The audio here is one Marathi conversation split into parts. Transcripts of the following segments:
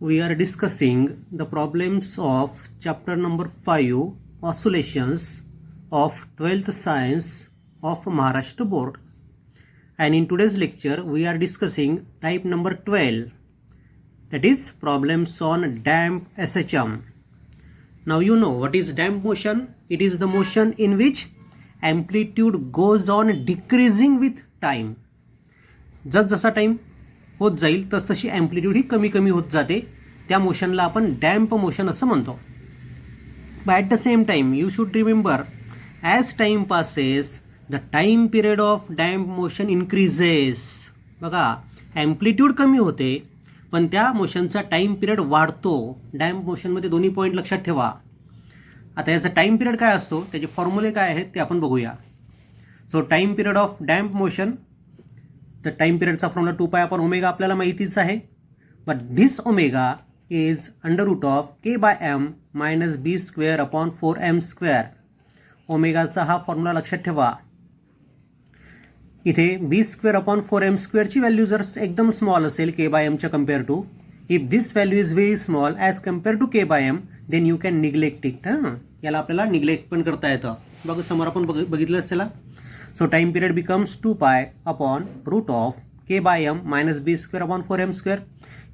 We are discussing the problems of chapter number 5 oscillations of 12th science of Maharashtra board, and in today's lecture we are discussing type number 12, that is problems on damp SHM. Now you know what is damp motion. It is the motion in which amplitude goes on decreasing with time. जसा टाइम होत जाईल तसतशी ॲम्प्लिट्यूड ही कमी कमी होत जाते. त्या मोशनला आपण डॅम्प मोशन असं म्हणतो. But at the same time you should remember as time passes the time period of damp motion increases. बघा ॲम्प्लिट्यूड कमी होते पण त्या मोशनचा टाइम पिरियड वाढतो. डॅम्प मोशनमध्ये दोन्ही पॉईंट लक्षात ठेवा. आता याचा टाइम पिरियड काय असतो, त्याचे फॉर्म्युले काय आहेत ते आपण बघूया. So time period of damp motion, तर टाइम पिरियडचा फॉर्म्युला 2 पाय अपॉन ओमेगा आपल्याला माहितीच आहे. But this omega is under root of K by M minus B square upon 4m square. ओमेगाचा हा फॉर्म्युला लक्षात ठेवा. इथे बी स्क्वेअर अपॉन 4m स्क्वेअरची व्हॅल्यू जर एकदम स्मॉल असेल के बाय एमच्या compare to, if this value is very small as compare to K by M, then you can neglect it. याला आपल्याला निग्लेक्ट पण करता येतं. बघा समोर आपण बघितलं असेल. So time period becomes 2 pi upon root of k by m minus b square upon 4m square.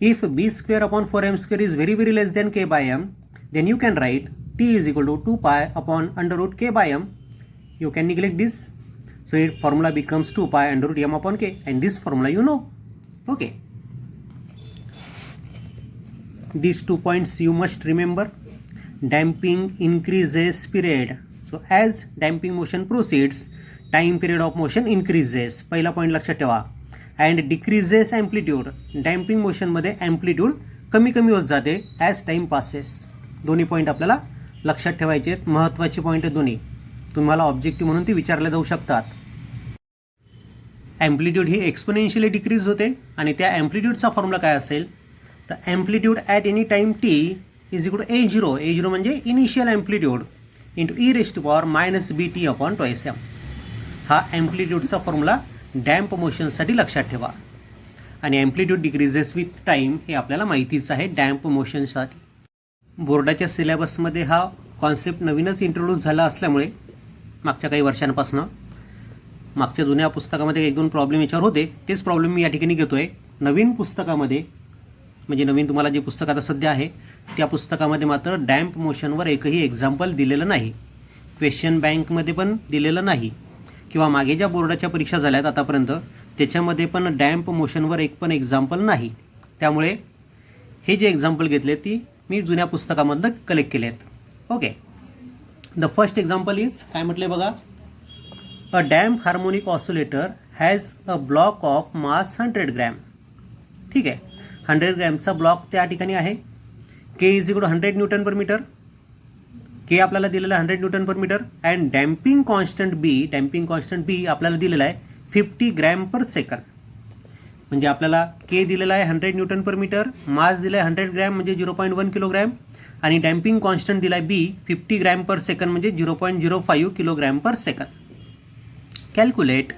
If b square upon 4m square is very less than k by m, then you can write t is equal to 2 pi upon under root k by m. You can neglect this. So its formula becomes 2 pi under root m upon k, and this formula you know. Okay. These 2 points you must remember. Damping increases period. So as damping motion proceeds, time period of motion increases. पहिला पॉईंट लक्षात ठेवा. And decreases amplitude. डॅम्पिंग मोशनमध्ये ॲम्प्लिट्यूड कमी कमी होत जाते ॲज टाईम पासेस. दोन्ही पॉईंट आपल्याला लक्षात ठेवायचे आहेत. महत्त्वाचे पॉईंट आहेत दोन्ही. तुम्हाला ऑब्जेक्टिव्ह म्हणून ती विचारले जाऊ शकतात. ॲम्प्लिट्यूड ही एक्सपोनेन्शियली डिक्रीज होते आणि त्या ॲम्प्लिट्यूडचा फॉर्म्युला काय असेल, तर amplitude at any time T is equal to A0. A0 म्हणजे initial amplitude into E raised to power minus B T upon twice M. हा ॲम्प्लिट्यूडचा फॉर्म्युला डॅम्प मोशनसाठी लक्षात ठेवा. आणि ॲम्प्लिट्यूड डिक्रीजेस विथ टाईम हे आपल्याला माहितीच आहे डॅम्प मोशनसाठी. बोर्डाच्या सिलेबसमध्ये हा कॉन्सेप्ट नवीनच इंट्रोड्यूस झाला असल्यामुळे मागच्या काही वर्षांपासून मागच्या जुन्या पुस्तकामध्ये 1-2 प्रॉब्लेम याच्यावर होते. तेच प्रॉब्लेम मी या ठिकाणी घेतो आहे. नवीन पुस्तकामध्ये म्हणजे नवीन तुम्हाला जे पुस्तक आता सध्या आहे त्या पुस्तकामध्ये मात्र डॅम्प मोशनवर एकही एक्झाम्पल दिलेलं नाही. क्वेश्चन बँकमध्ये पण दिलेलं नाही किंवा मागे ज्या बोर्डाच्या परीक्षा झाल्यात आतापर्यंत त्याच्यामध्ये पण डॅम्प मोशनवर एक पण एक्झाम्पल नाही. त्यामुळे हे जे एक्झाम्पल घेतले ती मी जुन्या पुस्तकामधनं कलेक्ट केले आहेत. Okay. The first example is काय म्हटले बघा. A damp harmonic oscillator has a block of mass 100 gram. ठीक आहे. 100 ग्रॅमचा ब्लॉक त्या ठिकाणी आहे. K is equal to 100 newton per metre. K आपल्याला दिलेला 100 newton per metre. And damping constant B आपल्याला दिलेला आहे 50 ग्रॅम पर सेकंड. म्हणजे आपल्याला के दिलेला आहे 100 न्यूटन पर मीटर, मास दिला आहे 100 ग्रॅम म्हणजे 0.1 किलोग्रॅम, आणि डॅम्पिंग कॉन्स्टंट दिला आहे बी 50 ग्रॅम पर सेकंड म्हणजे 0.05 kilogram per second. Calculate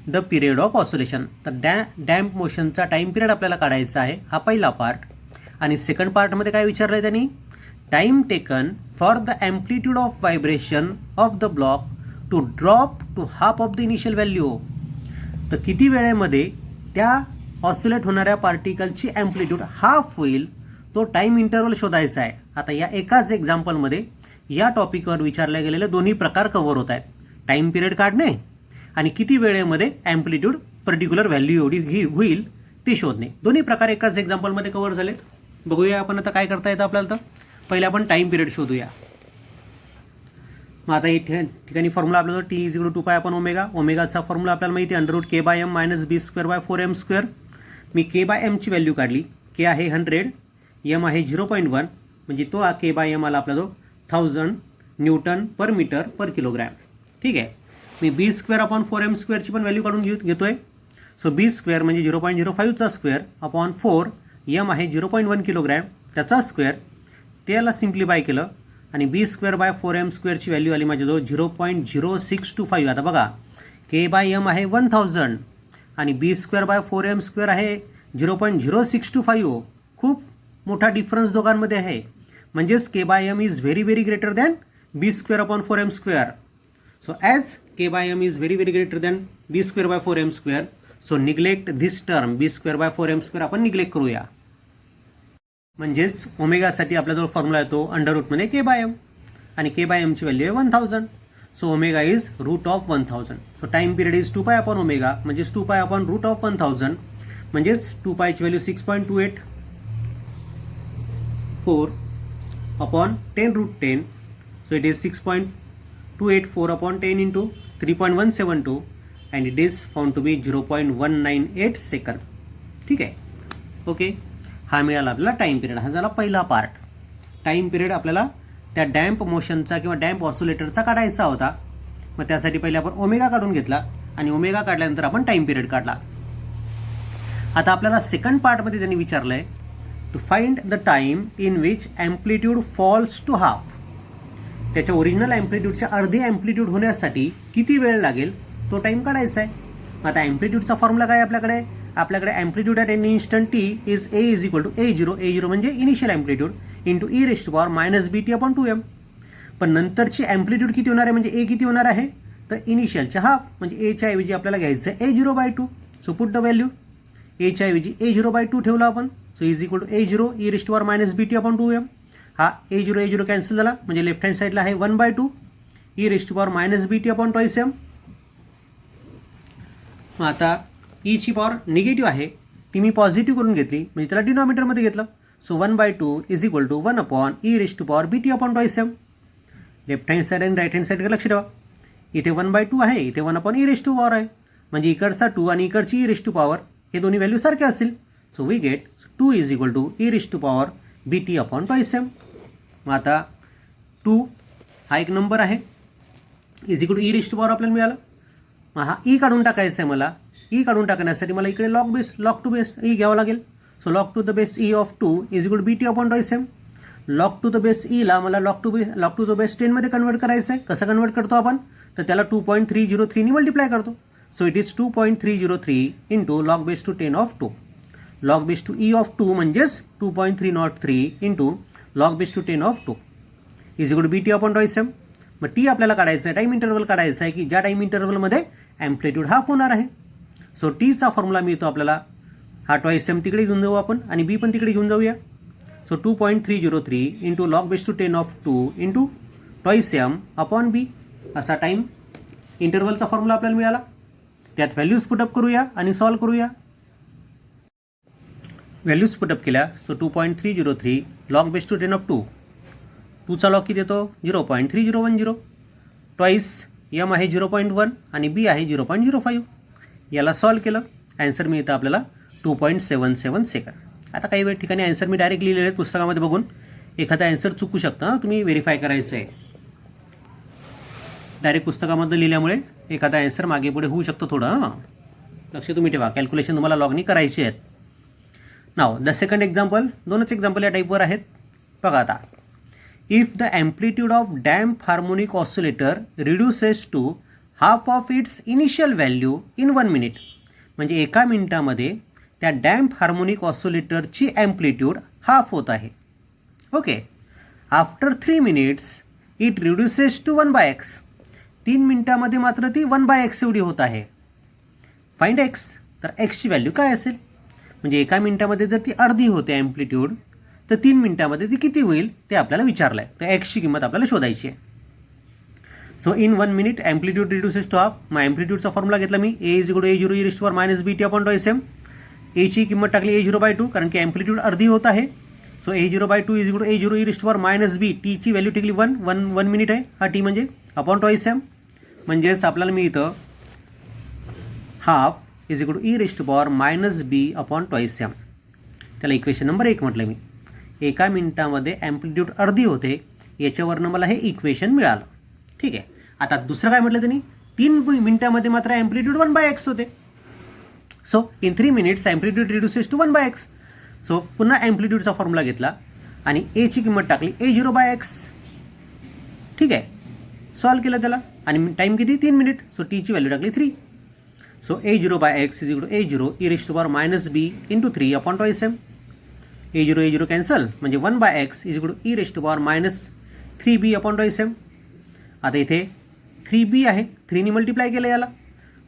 the period of oscillation. तर डॅम्प मोशनचा टाईम पिरियड आपल्याला काढायचा आहे. हा पहिला पार्ट. आणि सेकंड पार्टमध्ये काय विचारलं आहे त्यांनी, time taken for the amplitude of vibration of the block to drop to half of the initial value. तर किती वेळेमध्ये त्या ऑसिलेट होणाऱ्या पार्टिकलची ॲम्प्लिट्यूड हाफ होईल तो टाईम इंटरवल शोधायचा आहे. आता या एकाच एक्झाम्पलमध्ये या टॉपिकवर विचारले गेलेले दोन्ही प्रकार कव्हर होत आहेत. टाईम पिरियड काढणे आणि किती वेळेमध्ये ॲम्प्लिट्यूड पर्टिक्युलर व्हॅल्यू एवढी होईल ते शोधणे. दोन्ही प्रकार एकाच एक्झाम्पलमध्ये कव्हर झालेत. बघूया आपण आता काय करता येतं आपल्याला. तर पहिले आपण टाईम पिरियड शोधूया. मग आता इथे ठिकाणी फॉर्म्युला आपल्याला T is equal to 2 pi upon omega. ओमेगाचा formula आपल्याला माहिती आहे under root K by M minus B square by 4m square. मी के बाय एमची व्हॅल्यू काढली. के आहे 100, एम आहे 0.1 म्हणजे तो के बाय एम आला आपला जो 1000 न्यूटन पर मीटर पर किलोग्रॅम. ठीक आहे. मी बी स्क्वेअर अपॉन 4m स्क्वेअरची पण व्हॅल्यू काढून घेतोय. सो बी स्क्वेअर म्हणजे 0.05चा स्क्वेअर अपॉन 4, एम आहे 0.1 किलोग्रॅम त्याचा स्क्वेअर. त्याला सिम्प्लिफाय केलं आणि बी स्क्वेअर बाय 4m स्क्वेअरची व्हॅल्यू आली माझ्याजवळ 0.0625. आता बघा के बाय एम आहे 1000 आणि बी स्क्वेअर बाय 4m स्क्वेअर आहे 0.0625. खूप मोठा डिफरन्स दोघांमध्ये आहे, म्हणजेच K by M is very very greater than B square upon 4m square. So as K by M is very very greater than B square by 4m square, so neglect this term B square by 4m square आपण निग्लेक्ट करूया. म्हणजेच ओमेगासाठी आपल्याजवळ फॉर्म्युला येतो अंडर रूटमध्ये के बाय एम, आणि के बाय एमची व्हॅल्यू आहे 1000. So omega is root of 1000. So time period is 2 pi upon omega, म्हणजेच 2 पाय अपॉन रूट ऑफ 1000, म्हणजेच 2 पायची value 6.284 upon 10 root 10. So it is 6.284 upon 10 into 3.172 and it is found to be 0.198 second. ठीक आहे, ओके. हा मिळाला आपल्याला टाईम पिरियड. हा झाला पहिला पार्ट. टाईम पिरियड आपल्याला त्या डॅम्प मोशनचा किंवा डॅम्प ऑसिलेटरचा काढायचा होता. मग त्यासाठी पहिले आपण ओमेगा काढून घेतला, आणि ओमेगा काढल्यानंतर आपण टाईम पिरियड काढला. आता आपल्याला सेकंड पार्टमध्ये त्यांनी विचारलं आहे to find the time in which amplitude falls to half. त्याच्या ओरिजिनल ॲम्प्लिट्यूडच्या अर्धे ॲम्प्लिट्यूड होण्यासाठी किती वेळ लागेल तो टाईम काढायचा आहे. आता ॲम्प्लिट्यूडचा फॉर्म्युला काय आपल्याकडे amplitude at any instant T is A is equal to A0. A0 म्हणजे initial amplitude into E raised to power minus BT upon 2m. पण नंतरची ॲम्प्लिट्यूड किती होणार आहे, म्हणजे ए किती होणार आहे, तर इनिशियलच्या हाफ, म्हणजे एच्या ऐवजी आपल्याला घ्यायचं आहे A0/2. So put the value, एच्या ऐवजी A0/2 ठेवला आपण. So is equal to A0 E raised to power minus BT upon 2m. हा A0 कॅन्सल झाला, म्हणजे लेफ्ट हँड साईडला आहे 1/2 E raised to power minus BT upon 2m. मग आता ईची पॉवर निगेटिव्ह आहे, ती मी पॉझिटिव्ह करून घेतली, म्हणजे त्याला डिनॉमिनेटरमध्ये घेतलं. So 1/2 is equal to 1 upon E raised to power BT upon 2m. Left hand side आणि राईट हँड साईडकडे लक्ष ठेवा. इथे 1/2 आहे, इथे 1 upon E raised to power आहे, म्हणजे इकडचा 2 आणि इकडची ई रेस्ट टू पॉवर हे दोन्ही व्हॅल्यू सारखे असतील. So we get 2 is equal to E raised to power BT upon 2m. मग आता 2 हा एक नंबर आहे, is equal to E raised to power आपल्याला मिळाला. मग हा ई काढून टाकायचं आहे मला. ई काढून टाकण्यासाठी मला इकडे लॉग टू बेस ई घ्यावं लागेल. So log to the base E of 2 is equal to BT upon 2m. Log to the base ईला मला लॉग टू द बेस 10 मध्ये कन्वर्ट करायचं आहे. कसं कन्वर्ट करतो आपण, तर त्याला 2.303 ने मल्टिप्लाय करतो. So it is 2.303 into log base to 10 of 2. Log base to E of 2 म्हणजेच 2.303 into log base to 10 of 2 is equal to BT upon 2m. मग टी आपल्याला काढायचं आहे, टाईम इंटरवल काढायचा आहे की ज्या टाईम इंटरवलमध्ये ॲम्प्लिट्यूड हाफ होणार आहे. सो टीचा फॉर्म्युला मिळतो आपल्याला, हा 2m तिकडे घेऊन जाऊ आपण, आणि बी पण तिकडे घेऊन जाऊया. So 2.303 into log base to 10 of 2 into 2m upon B, असा टाईम इंटरवलचा फॉर्म्युला आपल्याला मिळाला. त्यात व्हॅल्यूज पुटअप करूया आणि सॉल्व करूया. व्हॅल्यूज पुटअप केल्या. So 2.303 log base to 10 of 2, 2चा लॉग किती येतो 0.3010. ट्वाईस एम आहे 0.1 आणि बी आहे 0.05. याला सॉल्व केलं, ॲन्सर मिळतं आपल्याला 2.77 सेकंद. आता काही वेळ ठिकाणी ॲन्सर मी डायरेक्ट लिहिलेले आहेत पुस्तकामध्ये बघून. एखादा ॲन्सर चुकू शकतं, तुम्ही व्हेरीफाय करायचं आहे. डायरेक्ट पुस्तकामध्ये लिहिल्यामुळे एखादा ॲन्सर मागे पुढे होऊ शकतो थोडं. लक्ष तुम्ही ठेवा, कॅल्क्युलेशन तुम्हाला लॉगनी करायची आहेत. नाव द सेकंड एक्झाम्पल, दोनच एक्झाम्पल या टाईपवर आहेत. बघा आता, if the amplitude of damp harmonic oscillator reduces to half of its initial value in 1 minute. म्हणजे एका मिनिटामध्ये त्या डॅम्प हार्मोनिक ऑसिलेटरची ॲम्प्लिट्यूड हाफ होत आहे. Okay, after 3 minutes it reduces to 1/x. 3 मिनिटामध्ये मात्र ती 1/x एवढी होत आहे. Find x. तर एक्सची व्हॅल्यू काय असेल, म्हणजे एका मिनिटामध्ये जर ती अर्धी होते ॲम्प्लिट्यूड, तर 3 मिनिटामध्ये ती किती होईल ते आपल्याला विचारलं आहे. तर एक्सची किंमत आपल्याला शोधायची आहे. So in 1 minute amplitude reduces to half. मग ॲम्प्लिट्यूडचा फॉर्म्युला घेतला मी, A is equal to A0 E raised to power minus BT upon 2m. एची किंमत टाकली A0/2, कारण की ॲम्प्लिट्यूड अर्धी होत आहे. So A0/2 is equal to A0 E raised to power minus B. टीची व्हॅल्यू टिकली 1 मिनिट आहे, हा टी म्हणजे अपॉन 2m. म्हणजेच आपल्याला मिळतं half is equal to E raised to power minus B upon 2m. त्याला इक्वेशन नंबर 1 म्हटलं मी. एका मिनिटामध्ये ॲम्प्लिट्यूड अर्धी होते, याच्यावरनं मला हे इक्वेशन मिळालं. ठीक आहे. आता दुसरं काय म्हटलं त्यांनी, 3 मिनिटामध्ये मात्र ॲम्प्लिट्यूड 1/x होते. So in 3 minutes amplitude reduces to 1/x. So पुन्हा ॲम्प्लिट्यूडचा फॉर्म्युला घेतला आणि एची किंमत टाकली A0/x. ठीक आहे, सॉल्व केलं त्याला, आणि टाईम किती 3 मिनिट. सो टीची व्हॅल्यू टाकली 3. So A0/x is equal to A0 E raised to power minus B into 3 upon 2m. A0 cancel म्हणजे 1/x is equal to e⁻³ आता इथे 3b आहे, 3ने मल्टिप्लाय केलं याला,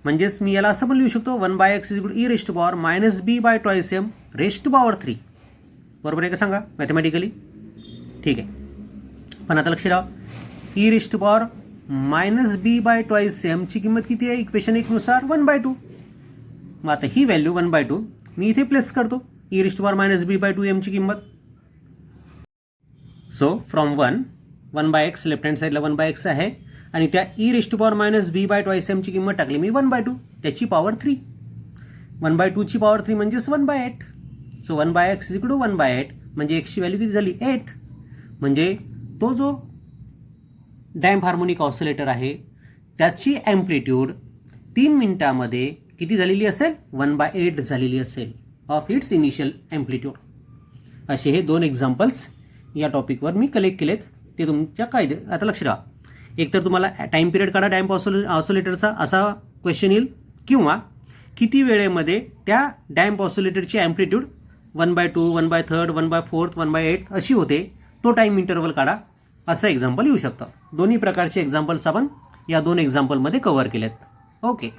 म्हणजेच मी याला असं पण लिहू शकतो 1/x is equal to e⁻⁻b/2m⁻³ बरोबर आहे का सांगा मॅथमॅटिकली. ठीक आहे, पण आता लक्ष द्या e⁻⁻b/2m ची किंमत किती आहे इक्वेशन 1 नुसार 1/2. मग आता ही व्हॅल्यू 1/2 मी इथे प्लेस करतो e⁻⁻b/2m ची किंमत. So from 1/x left hand साईडला 1/x आहे आणि त्या e⁻⁻b/2m ची किंमत टाकली मी 1/2 त्याची पॉवर 3. 1/2 ची पॉवर 3 म्हणजेच 1/8. So 1/x is equal to 1/8 म्हणजे एक्सची व्हॅल्यू किती झाली 8. म्हणजे तो जो डॅम्प हार्मोनिक ऑसिलेटर आहे त्याची ॲम्प्लिट्यूड 3 मिनिटामध्ये किती झालेली असेल 1/8 झालेली असेल ऑफ इट्स इनिशियल ॲम्प्लिट्यूड. असे हे 2 एक्झाम्पल्स या टॉपिकवर मी कलेक्ट केलेत, ते तुमच्या कायदे. आता लक्ष द्या, एकतर तुम्हाला टाईम पिरियड काढा डॅम्प ऑसिलेटरचा असा क्वेश्चन येईल, किंवा किती वेळेमध्ये त्या डॅम्प ऑसिलेटरची ॲम्प्लिट्यूड 1/2 1/3 1/4 1/8 अशी होते, तो टाईम इंटरवल काढा असं एक्झाम्पल येऊ शकतं. दोन्ही प्रकारचे एक्झाम्पल्स आपण या 2 एक्झाम्पलमध्ये कव्हर केलेत. ओके.